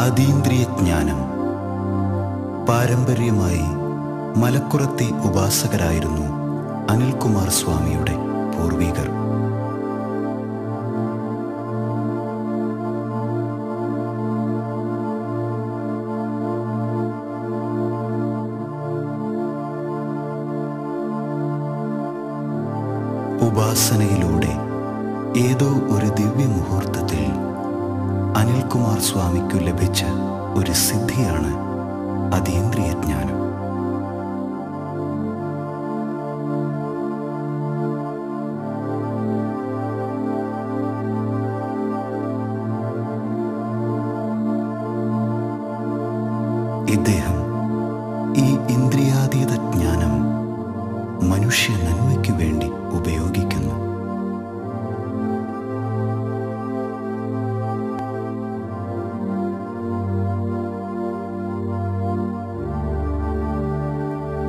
അതീന്ദ്രിയജ്ഞാനം. പാരമ്പര്യമായി മലക്കുറത്തി ഉപാസകരായിരുന്നു അനിൽകുമാർ സ്വാമിയുടെ പൂർവികർ. ഉപാസനയിലൂടെ ഏതോ ഒരു ദിവ്യമുഹൂർത്തത്തിൽ അനിൽകുമാർ സ്വാമിക്കു ലഭിച്ച ഒരു സിദ്ധിയാണ് അതീന്ദ്രിയജ്ഞാനം. ഇദ്ദേഹം ഈ ഇന്ദ്രിയാതീത ജ്ഞാനം മനുഷ്യ നന്മയ്ക്കു വേണ്ടി ഉപയോഗിക്കുന്നു.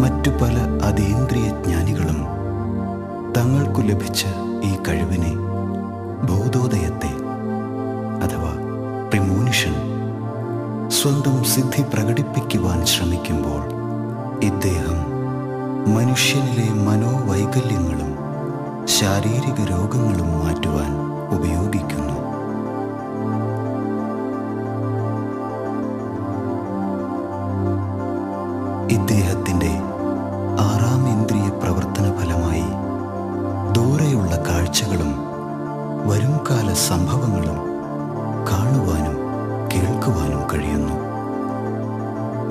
മറ്റു പല അതീന്ദ്രിയ ജ്ഞാനികളും തങ്ങൾക്കു ലഭിച്ച ഈ കഴിവിനെ, ബോധോദയത്തെ അഥവാ പ്രിമോനിഷൻ, സ്വന്തം സിദ്ധി പ്രകടിപ്പിക്കുവാൻ ശ്രമിക്കുമ്പോൾ ഇദ്ദേഹം മനുഷ്യനിലെ മനോവൈകല്യങ്ങളും ശാരീരിക രോഗങ്ങളും മാറ്റുവാൻ ഉപയോഗിക്കുന്നു. ഇദ്ദേഹത്തിൻ്റെ ആറാം ഇന്ദ്രിയ പ്രവർത്തന ഫലമായി ദൂരെയുള്ള കാഴ്ചകളും വരുംകാല സംഭവങ്ങളും കാണുവാനും കേൾക്കുവാനും കഴിയുന്നു.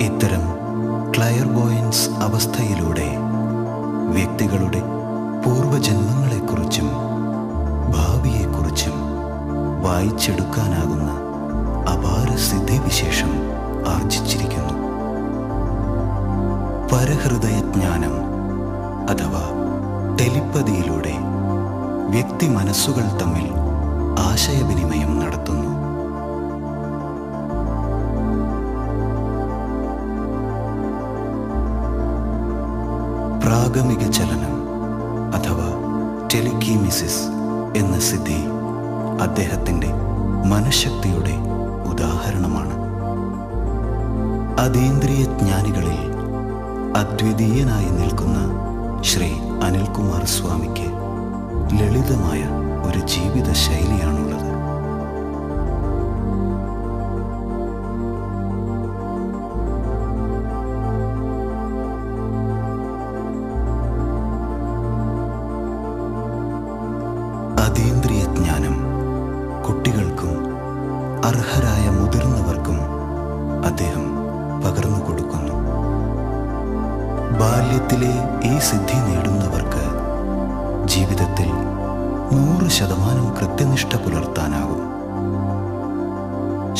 ഇത്തരം ക്ലയർവോയൻസ് അവസ്ഥയിലൂടെ വ്യക്തികളുടെ പൂർവജന്മങ്ങളെക്കുറിച്ചും ഭാവിയെക്കുറിച്ചും വായിച്ചെടുക്കാനാകുന്ന അപാര സിദ്ധിവിശേഷം ആർജിച്ചിരിക്കുന്നു. പരഹൃദയജ്ഞാനം അഥവാ ടെലിപ്പതിയിലൂടെ വ്യക്തി മനസ്സുകൾ തമ്മിൽ ആശയവിനിമയം നടത്തുന്നു. പ്രാഗമിക ചലനം അഥവാ ടെലിക്കീമിസിസ് എന്ന സിദ്ധി അദ്ദേഹത്തിൻ്റെ മനഃശക്തിയുടെ ഉദാഹരണമാണ്. അതീന്ദ്രിയ ജ്ഞാനികളിൽ അദ്വിതീയനായി നിൽക്കുന്ന ശ്രീ അനിൽകുമാർ സ്വാമിക്ക് ലളിതമായ ഒരു ജീവിത ശൈലിയാണുള്ളത്. അതീന്ദ്രിയ ജ്ഞാനം കുട്ടികൾക്കും അർഹരായ മുതിർന്നവർക്കും അദ്ദേഹം പകർന്നു കൊടുക്കുന്നു. ബാല്യത്തിലെ ഈ സിദ്ധി നേടുന്നവർക്ക് ജീവിതത്തിൽ 100% കൃത്യനിഷ്ഠ പുലർത്താനാകും.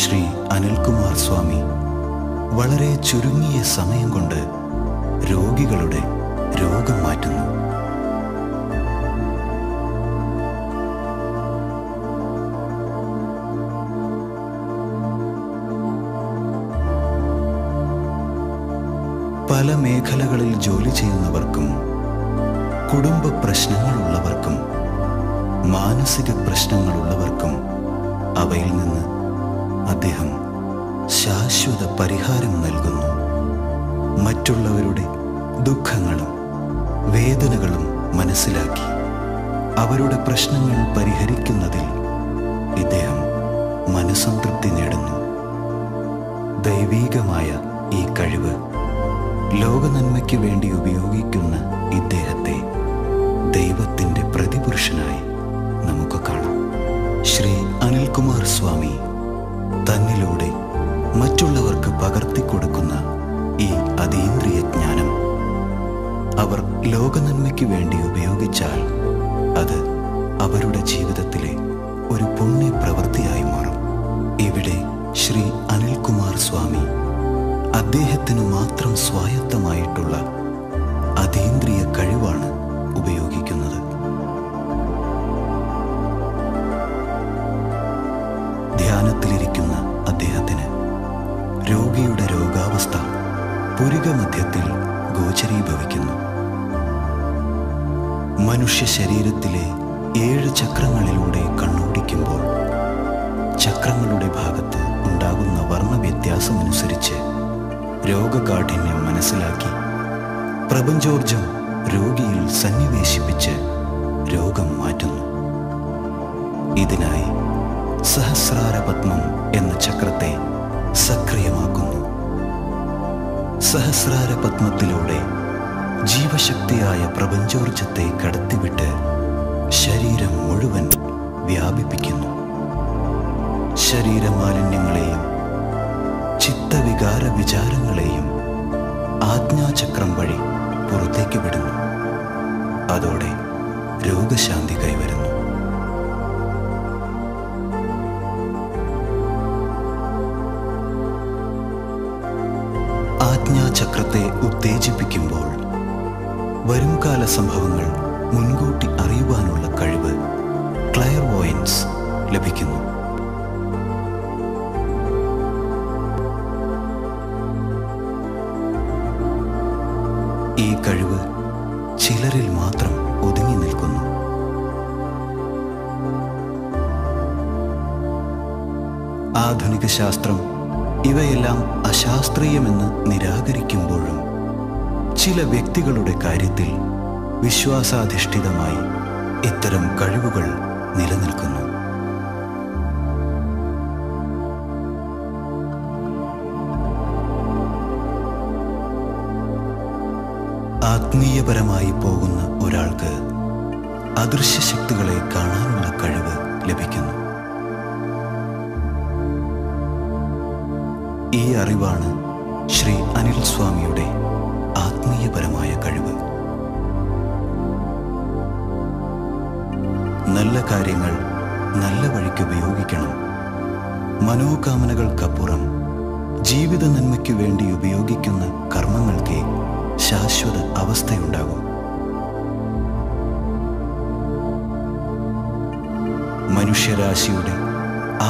ശ്രീ അനിൽകുമാർ സ്വാമി വളരെ ചുരുങ്ങിയ സമയം കൊണ്ട് രോഗികളുടെ രോഗം മാറ്റുന്നു. പല മേഖലകളിൽ ജോലി ചെയ്യുന്നവർക്കും കുടുംബ പ്രശ്നങ്ങളുള്ളവർക്കും മാനസിക പ്രശ്നങ്ങളുള്ളവർക്കും അവയിൽ നിന്ന് അദ്ദേഹം ശാശ്വത പരിഹാരം നൽകുന്നു. മറ്റുള്ളവരുടെ ദുഃഖങ്ങളും വേദനകളും മനസ്സിലാക്കി അവരുടെ പ്രശ്നങ്ങൾ പരിഹരിക്കുന്നതിൽ ഇദ്ദേഹം മനസ്സംതൃപ്തി നേടുന്നു. ദൈവീകമായ ഈ കഴിവ് ലോകനന്മയ്ക്ക് വേണ്ടി ഉപയോഗിക്കുന്ന ഇദ്ദേഹത്തെ ദൈവത്തിൻ്റെ പ്രതിപുരുഷനായി നമുക്ക് കാണാം. ശ്രീ അനിൽകുമാർ സ്വാമി തന്നിലൂടെ മറ്റുള്ളവർക്ക് പകർത്തിക്കൊടുക്കുന്ന ഈ അതീന്ദ്രിയ ജ്ഞാനം അവർ ലോകനന്മയ്ക്ക് വേണ്ടി ഉപയോഗിച്ചാൽ അത് അവരുടെ ജീവിതത്തിലെ ഒരു പുണ്യപ്രവൃത്തിയായി മാറും. ഇവിടെ ശ്രീ അനിൽകുമാർ സ്വാമി അദ്ദേഹത്തിന് മാത്രം സ്വായത്തമായിട്ടുള്ള അതീന്ദ്രിയ കഴിവാണ് ഉപയോഗിക്കുന്നത്. ധ്യാനത്തിലിരിക്കുന്ന അദ്ദേഹത്തിന് രോഗിയുടെ രോഗാവസ്ഥ പുരികമധ്യത്തിൽ ഗോചരീഭവിക്കുന്നു. മനുഷ്യ ശരീരത്തിലെ 7 ചക്രങ്ങളിലൂടെ കണ്ണോടിക്കുമ്പോൾ ചക്രങ്ങളുടെ ഭാഗത്ത് ഉണ്ടാകുന്ന വർണ്ണവ്യത്യാസമനുസരിച്ച് രോഗകാഠിന്യം മനസ്സിലാക്കി പ്രപഞ്ചോർജം രോഗിയിൽ സന്നിവേശിപ്പിച്ച് രോഗം മാറ്റുന്നു. ഇതിനായി സഹസ്രാരപത്മം എന്ന ചക്രത്തെ സക്രിയമാക്കുന്നു. സഹസ്രാരപത്മത്തിലൂടെ ജീവശക്തിയായ പ്രപഞ്ചോർജത്തെ കടത്തിവിട്ട് ശരീരം മുഴുവൻ വ്യാപിപ്പിക്കുന്നു. ശരീരമാലിന്യങ്ങളെയും ചിത്തവികാര വിചാരങ്ങളെയും ആജ്ഞാചക്രം വഴി പുറത്തേക്ക് വിടുന്നു. അതോടെ രോഗശാന്തി കൈവരുന്നു. ആജ്ഞാചക്രത്തെ ഉത്തേജിപ്പിക്കുമ്പോൾ വരുംകാല സംഭവങ്ങൾ മുൻകൂട്ടി അറിയുവാനുള്ള കഴിവ് ക്ലയർവോയൻസ് ലഭിക്കുന്നു. ഈ കഴിവ് ചിലരിൽ മാത്രം ഒതുങ്ങി നിൽക്കുന്നു. ആധുനിക ശാസ്ത്രം ഇവയെല്ലാം അശാസ്ത്രീയമെന്ന് നിരാകരിക്കുമ്പോഴും ചില വ്യക്തികളുടെ കാര്യത്തിൽ വിശ്വാസാധിഷ്ഠിതമായി ഇത്തരം കഴിവുകൾ നിലനിൽക്കുന്നു. ആത്മീയപരമായി പോകുന്ന ഒരാൾക്ക് അദൃശ്യ ശക്തികളെ കാണാനുള്ള കഴിവ് ലഭിക്കുന്നു. ഈ അറിവാണ് ശ്രീ അനിൽ സ്വാമിയുടെ ആത്മീയപരമായ കഴിവ്. നല്ല കാര്യങ്ങൾ നല്ല വഴിക്ക് ഉപയോഗിക്കണം. മനോകാമനകൾക്കപ്പുറം ജീവിത നന്മയ്ക്കു വേണ്ടി ഉപയോഗിക്കുന്ന കർമ്മങ്ങൾക്ക് ശാശ്വത അവസ്ഥയുണ്ടാകും. മനുഷ്യരാശിയുടെ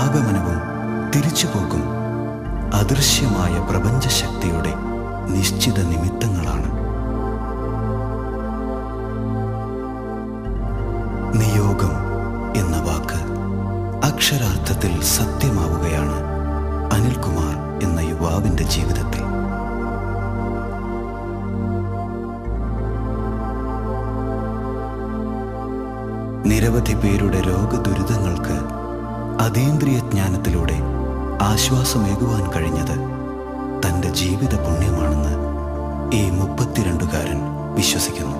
ആഗമനവും തിരിച്ചുപോക്കും അദൃശ്യമായ പ്രപഞ്ചശക്തിയുടെ നിശ്ചിത നിമിത്തങ്ങളാണ്. നിയോഗം എന്ന വാക്ക് അക്ഷരാർത്ഥത്തിൽ സത്യമാവുകയാണ് അനിൽകുമാർ എന്ന യുവാവിൻ്റെ ജീവിതത്തിൽ. നിരവധി പേരുടെ രോഗദുരിതങ്ങൾക്ക് അതീന്ദ്രിയ ജ്ഞാനത്തിലൂടെ ആശ്വാസമേകുവാൻ കഴിഞ്ഞത് തൻ്റെ ജീവിത പുണ്യമാണെന്ന് ഈ 32കാരൻ വിശ്വസിക്കുന്നു.